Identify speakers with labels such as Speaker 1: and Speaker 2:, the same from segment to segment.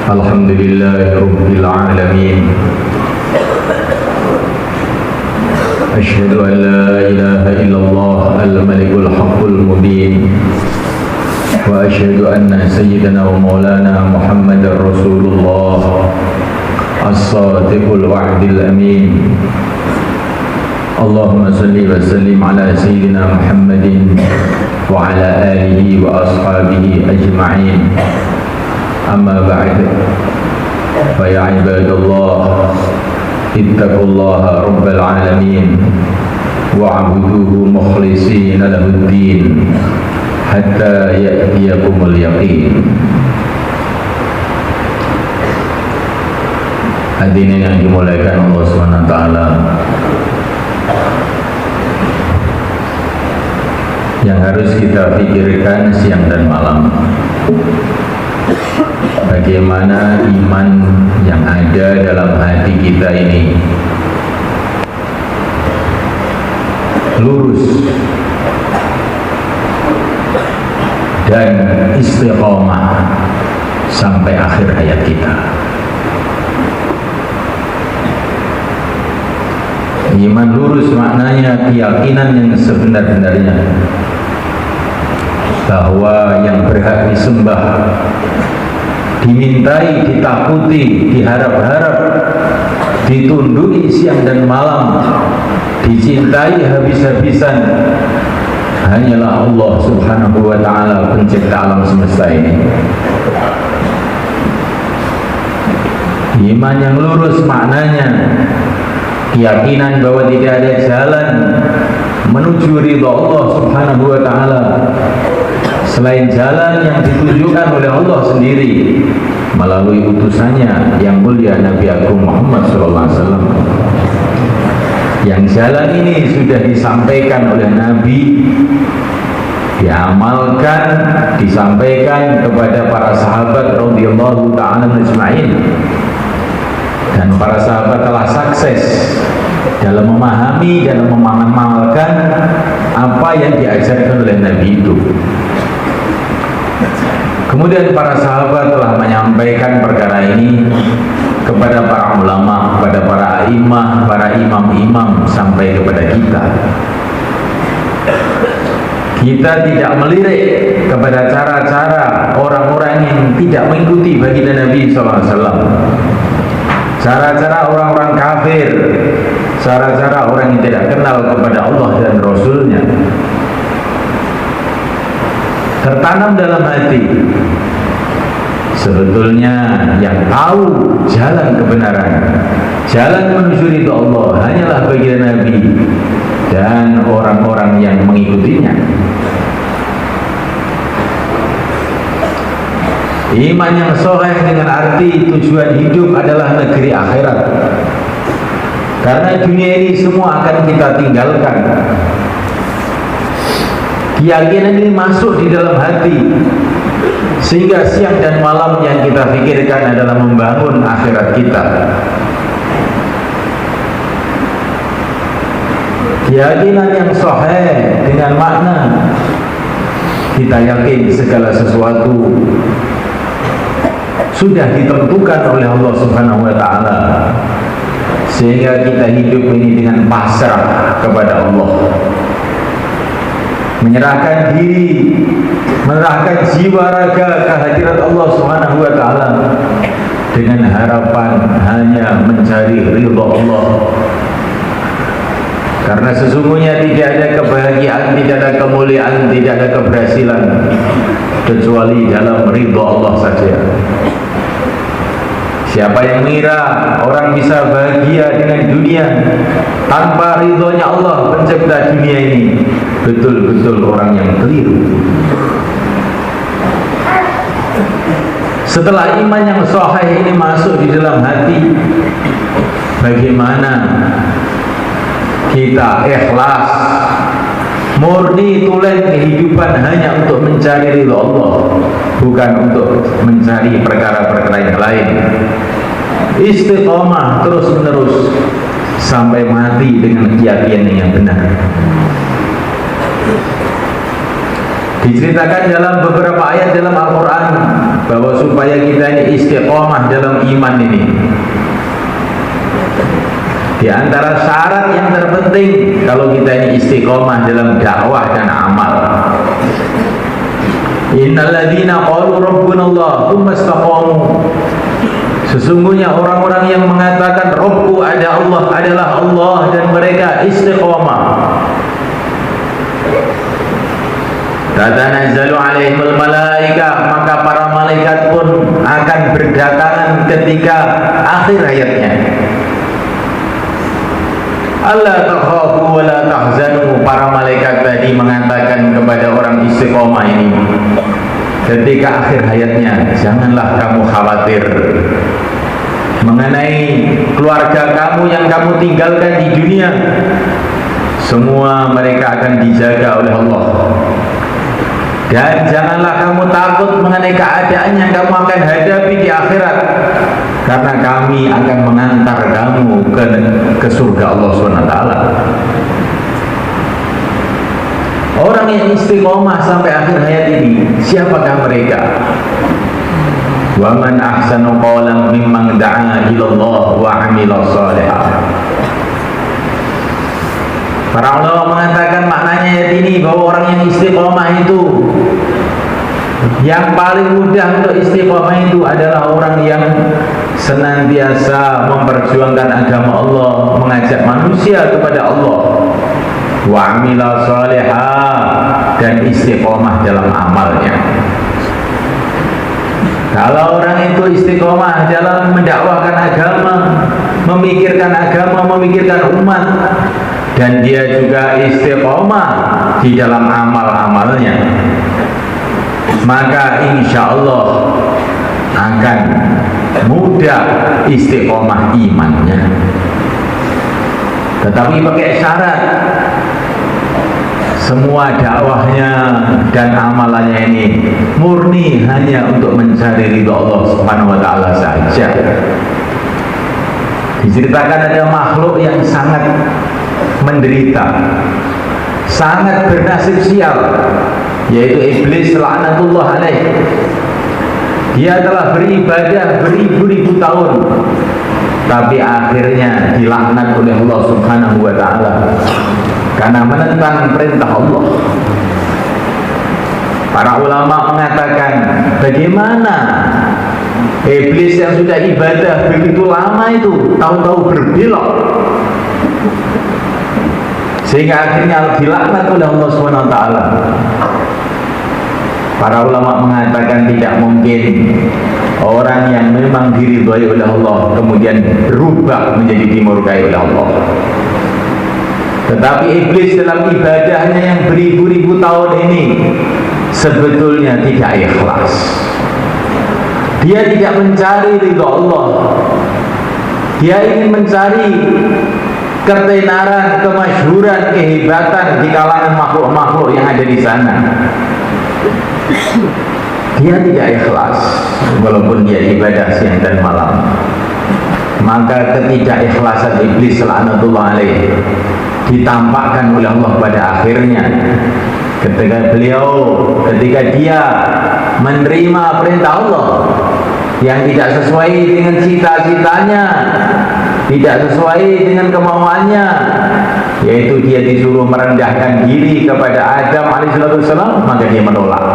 Speaker 1: الحمد لله رب العالمين أشهد أن لا إله إلا الله الملك الحق المبين وأشهد أن سيدنا ومولانا محمد رسول الله الصادق الوعد الأمين اللهم صل وسلم على سيدنا محمد وعلى آله وأصحابه أجمعين أما بعد فيا عباد الله اتقوا الله رب العالمين واعبدوه مخلصين له الدين حتى يأتيكم اليقين. Hadirin yang dimuliakan Allah SWT, yang harus kita pikirkan siang dan malam, bagaimana iman yang ada dalam hati kita ini lurus dan istiqomah sampai akhir hayat kita. Iman lurus maknanya keyakinan yang sebenar-benarnya bahwa yang berhak disembah, dimintai, ditakuti, diharap-harap, ditunduki siang dan malam, dicintai habis-habisan hanyalah Allah Subhanahu wa ta'ala, pencipta alam semesta ini. Iman yang lurus maknanya keyakinan bahwa tidak ada jalan menuju ridha Allah Subhanahu wa ta'ala selain jalan yang ditunjukkan oleh Allah sendiri melalui utusannya yang mulia Nabi Agung Muhammad SAW. Yang jalan ini sudah disampaikan oleh Nabi, diamalkan, disampaikan kepada para sahabat radhiyallahu ta'ala ajma'in, dan para sahabat telah sukses dalam memahami dan mengamalkan apa yang diajarkan oleh Nabi itu. Kemudian para sahabat telah menyampaikan perkara ini kepada para ulama, kepada para a'imah, para imam-imam, sampai kepada kita. Kita tidak melirik kepada cara-cara orang-orang yang tidak mengikuti baginda Nabi SAW, cara-cara orang-orang kafir, cara-cara orang yang tidak kenal kepada Allah dan Rasulnya. Tertanam dalam hati, sebetulnya yang tahu jalan kebenaran, jalan menuju ridha Allah hanyalah baginda Nabi dan orang-orang yang mengikutinya. Iman yang soleh dengan arti tujuan hidup adalah negeri akhirat, karena dunia ini semua akan kita tinggalkan. Keyakinan ini masuk di dalam hati, sehingga siang dan malam yang kita pikirkan adalah membangun akhirat kita. Keyakinan yang sahih dengan makna kita yakin segala sesuatu sudah ditentukan oleh Allah Subhanahu wa ta'ala, sehingga kita hidup ini dengan pasrah kepada Allah, menyerahkan diri, menyerahkan jiwa raga kehadirat Allah Subhanahu wa ta'ala dengan harapan hanya mencari ridha Allah. Karena sesungguhnya tidak ada kebahagiaan, tidak ada kemuliaan, tidak ada keberhasilan kecuali dalam ridha Allah saja. Siapa yang mengira orang bisa bahagia dengan dunia tanpa ridhonya Allah pencipta dunia ini, betul-betul orang yang keliru. Setelah iman yang sahih ini masuk di dalam hati, bagaimana kita ikhlas, murni tulen kehidupan hanya untuk mencari ridha Allah, bukan untuk mencari perkara-perkara yang lain. Istiqomah terus menerus sampai mati dengan keyakinan yang benar. Diceritakan dalam beberapa ayat dalam Al-Quran bahwa supaya kita ini istiqomah dalam iman ini, di antara syarat yang terpenting kalau kita ini istiqomah dalam dakwah dan amal, innal ladzina qalu rabbunallah tsumma istaqamu, sesungguhnya orang-orang yang mengatakan Rabbku ada Allah adalah Allah dan mereka istiqomah, tatanazzalu alaihimul malaikah, maka para malaikat pun akan berdatangan ketika akhir hayatnya. Allah takhafu wa la tahzanu, para malaikat tadi mengatakan kepada orang istiqomah ini ketika akhir hayatnya, janganlah kamu khawatir mengenai keluarga kamu yang kamu tinggalkan di dunia, semua mereka akan dijaga oleh Allah. Dan janganlah kamu takut mengenai keadaan yang kamu akan hadapi di akhirat, karena kami akan mengantar kamu ke surga Allah SWT. Orang yang istiqomah sampai akhir hayat ini, siapakah mereka? Wa man ahsanu qawlan mimman da'a ila Allah wa 'amila shalihan. Para ulama mengatakan maknanya ayat ini bahwa orang yang istiqomah itu, yang paling mudah untuk istiqomah itu adalah orang yang senantiasa memperjuangkan agama Allah, mengajak manusia kepada Allah, wa amila sholihah, dan istiqomah dalam amalnya. Kalau orang itu istiqomah dalam mendakwahkan agama, memikirkan umat, dan dia juga istiqomah di dalam amal-amalnya, maka insya Allah akan mudah istiqomah imannya. Tetapi pakai syarat, semua dakwahnya dan amalannya ini murni hanya untuk mencari ridha Allah Subhanahu wa Ta'ala saja. Diceritakan ada makhluk yang sangat menderita, sangat bernasib sial, yaitu iblis laknatullah alaih. Dia telah beribadah beribu-ribu tahun, tapi akhirnya dilaknat oleh Allah Subhanahu wa Ta'ala karena menentang perintah Allah. Para ulama mengatakan, bagaimana iblis yang sudah ibadah begitu lama itu tahu-tahu berbelok sehingga akhirnya dilaknat oleh Allah SWT. Para ulama mengatakan tidak mungkin orang yang memang diridhai oleh Allah kemudian berubah menjadi dimurkai oleh Allah. Tetapi iblis dalam ibadahnya yang beribu-ribu tahun ini sebetulnya tidak ikhlas. Dia tidak mencari ridha Allah. Dia ingin mencari ketenaran, kemasyhuran, kehebatan di kalangan makhluk-makhluk yang ada di sana. Dia tidak ikhlas walaupun dia ibadah siang dan malam. Maka ketidakikhlasan iblis laknatullah alaih ditampakkan oleh Allah pada akhirnya ketika dia menerima perintah Allah yang tidak sesuai dengan cita-citanya, tidak sesuai dengan kemauannya, yaitu dia disuruh merendahkan diri kepada Adam alaihissalam, maka dia menolak.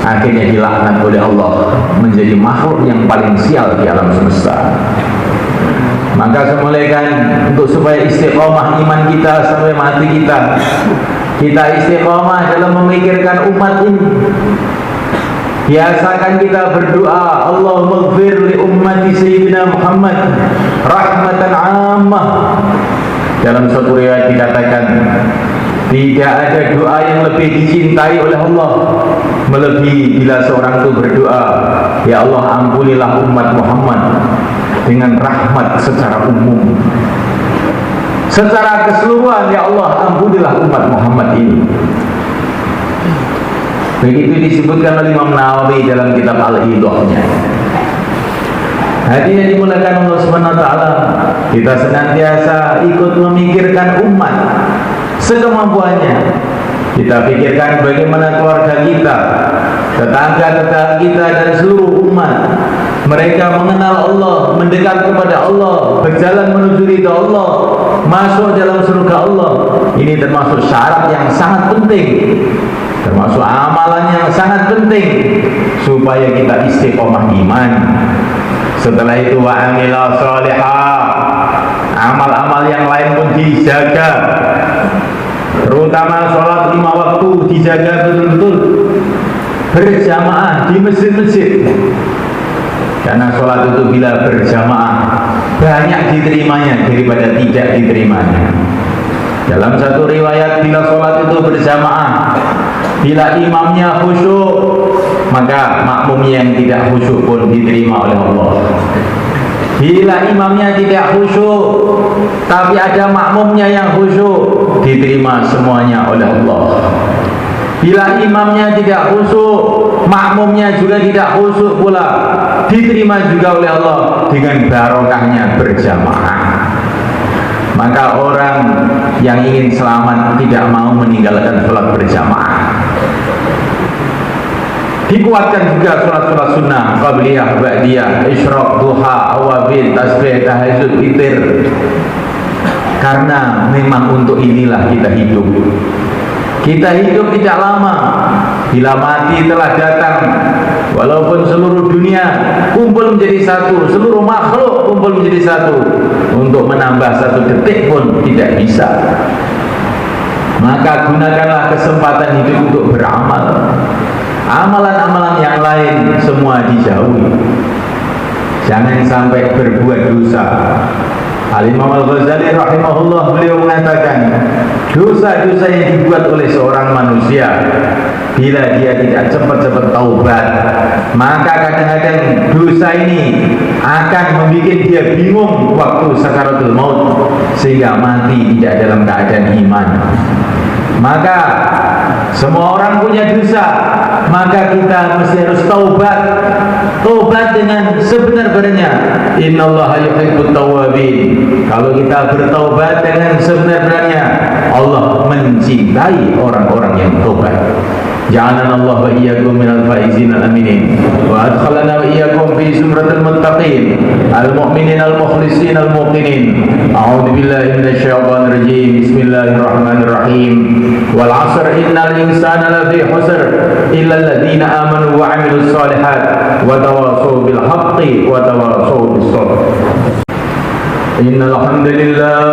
Speaker 1: Akhirnya dilaknat oleh Allah menjadi makhluk yang paling sial di alam semesta. Maka semulaikan untuk supaya istiqomah iman kita sampai mati kita istiqomah dalam memikirkan umat ini. Biasakan kita berdoa, Allahumma ighfir li ummati Sayyidina Muhammad rahmatan ammah. Dalam suatu riwayat dikatakan, tidak ada doa yang lebih dicintai oleh Allah melebihi bila seorang itu berdoa, ya Allah ampunilah umat Muhammad dengan rahmat secara umum, secara keseluruhan, ya Allah ampunilah umat Muhammad ini. Begitu disebutkan oleh Imam Nawawi dalam kitab Al-Idhahnya. Hadirin dimulakan Allah Subhanahu wa Ta'ala, kita senantiasa ikut memikirkan umat sekemampuannya. Kita pikirkan bagaimana keluarga kita, tetangga-tetangga kita, dan seluruh umat. Mereka mengenal Allah, mendekat kepada Allah, berjalan menuju ridha Allah, masuk dalam surga Allah. Ini termasuk syarat yang sangat penting, termasuk amalan yang sangat penting supaya kita istiqomah iman. Setelah itu wa amila sholihah, amal-amal yang lain pun dijaga, terutama sholat 5 waktu dijaga betul-betul berjamaah di masjid-masjid. Karena sholat itu bila berjamaah banyak diterimanya daripada tidak diterimanya. Dalam satu riwayat, bila sholat itu berjamaah, bila imamnya khusyuk, maka makmumnya yang tidak khusyuk pun diterima oleh Allah. Bila imamnya tidak khusyuk tapi ada makmumnya yang khusyuk, diterima semuanya oleh Allah. Bila imamnya tidak khusyuk, makmumnya juga tidak khusyuk pula, diterima juga oleh Allah dengan barokahnya berjamaah. Maka orang yang ingin selamat tidak mau meninggalkan sholat berjamaah. Dikuatkan juga sholat-sholat sunnah, qabliyah, ba'diyah, isyraq, duha, awabin, tasbih, tahajud, witir. Karena memang untuk inilah kita hidup. Kita hidup tidak lama. Bila mati telah datang, walaupun seluruh dunia kumpul menjadi satu, seluruh makhluk kumpul menjadi satu, untuk menambah 1 detik pun tidak bisa. Maka gunakanlah kesempatan hidup untuk beramal. Amalan-amalan yang lain semua dijauhi. Jangan sampai berbuat dosa. Al-Imam Al-Ghazali rahimahullah, beliau mengatakan, dosa-dosa yang dibuat oleh seorang manusia, bila dia tidak cepat-cepat taubat, maka kadang-kadang dosa ini akan membuat dia bingung waktu sakaratul maut, sehingga mati tidak dalam keadaan iman. Maka semua orang punya dosa, maka kita mesti harus taubat. Taubat dengan sebenar-benarnya. Innallaha yuhibbut tawwabin. Kalau kita bertaubat dengan sebenar-benarnya, Allah mencintai orang-orang yang taubat. Ja'alana Allah wa iyyakum minal faizin al-aminin wa adkhalana wa iyyakum fi zumratil muttaqin al-mu'minin al-mukhlisin al-muqinin. A'udzu billahi minasy syaithanir rajim. Bismillahirrahmanirrahim. Wal 'asr innal insana lafi khusr illa alladziina amanu wa 'amilus shalihat wa tawassaw bil haqqi wa tawassaw bis sabr. Innal hamdalillah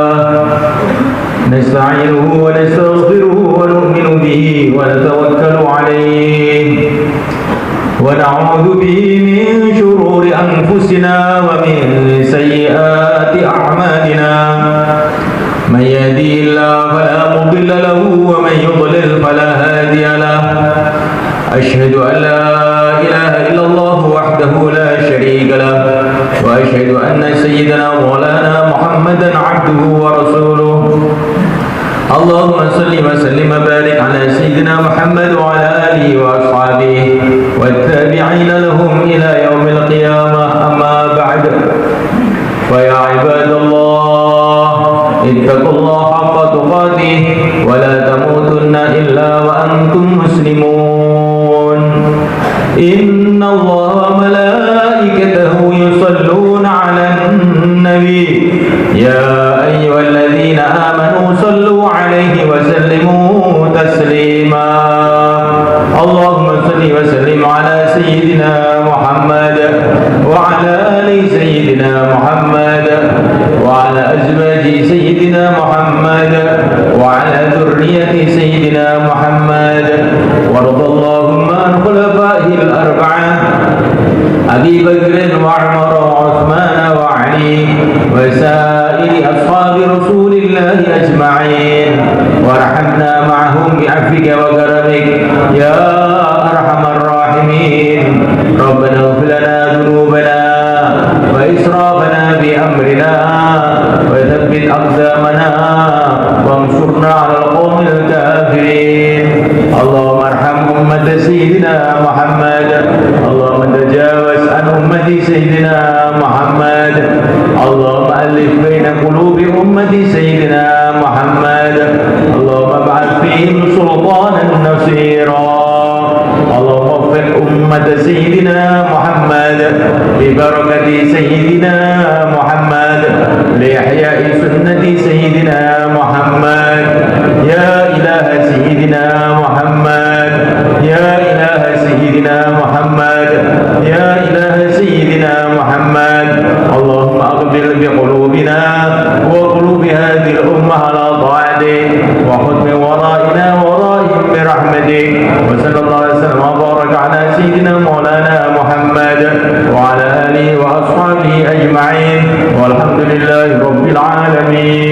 Speaker 1: nasta'inuhu wa nastaghfiruhu wa nu'minu bihi wa natawakkalu 'alayhi wa na'udzu bihi min shururi anfusina wa min sayyiati a'malina. Man yahdihillahu fala mudilla lahu wa man yudlil fala hadiya lahu. Asyhadu an la ilaha illallah wahdahu la syarika lahu wa asyhadu anna sayyidana maulana Muhammadan 'abduhu wa rasuluhu. Allahumma salli wa sallim wa barik ala sayyidina Muhammad wa ala alihi wa ashabihi wa tabi'ina lahum ila yaumil qiyamah. Amma ba'd. Fa ya ibadallah, ittaqullaha haqqa tuqatih wa la tamutunna illa wa antum muslimun. Inna Allaha wa malaikatahu yusalluna 'alan nabi. Ya ayyuhalladzina amanu sallu 'alaihi wa sallimu taslima. Allahumma salli wa sallim ala sayyidina Muhammad wa ala ali sayyidina Muhammad wa ala azwaji sayyidina Muhammad wa ala dhurriyyati sayyidina Muhammad wa radallahumma an khulafa'il arba'ah Abi Bakr wa Umar wa Uthman wa Ali wa sa'iri ashabi Rasulillah ajma'in warhamna ma'ahum bi'afwika wa karamik ya arhamar rahimin. Rabbana ighfir lana dhunubana wa israfana bi amrina wa thabbit aqdamana wansurna 'alal qawmil kafirin. Allahumma arham ummat sayyidina Muhammad. Allahumma tajawaz an ummati sayyidina Muhammad. Allahumma alif baina qulubi ummati sayyidina Muhammad. Allahumma ba'ath fihim sultanan محمد ببركة سيدنا محمد لإحياء سنة سيدنا محمد يا إله سيدنا محمد يا إله سيدنا محمد يا إله سيدنا محمد اللهم أقبل بقلوبنا وقلوب هذه الأمة على طاعتك وخذ من ورائنا ورائهم برحمتك وصلى الله وسلم وبارك على سيدنا مولانا محمد وعلى آله وأصحابه أجمعين والحمد لله رب العالمين.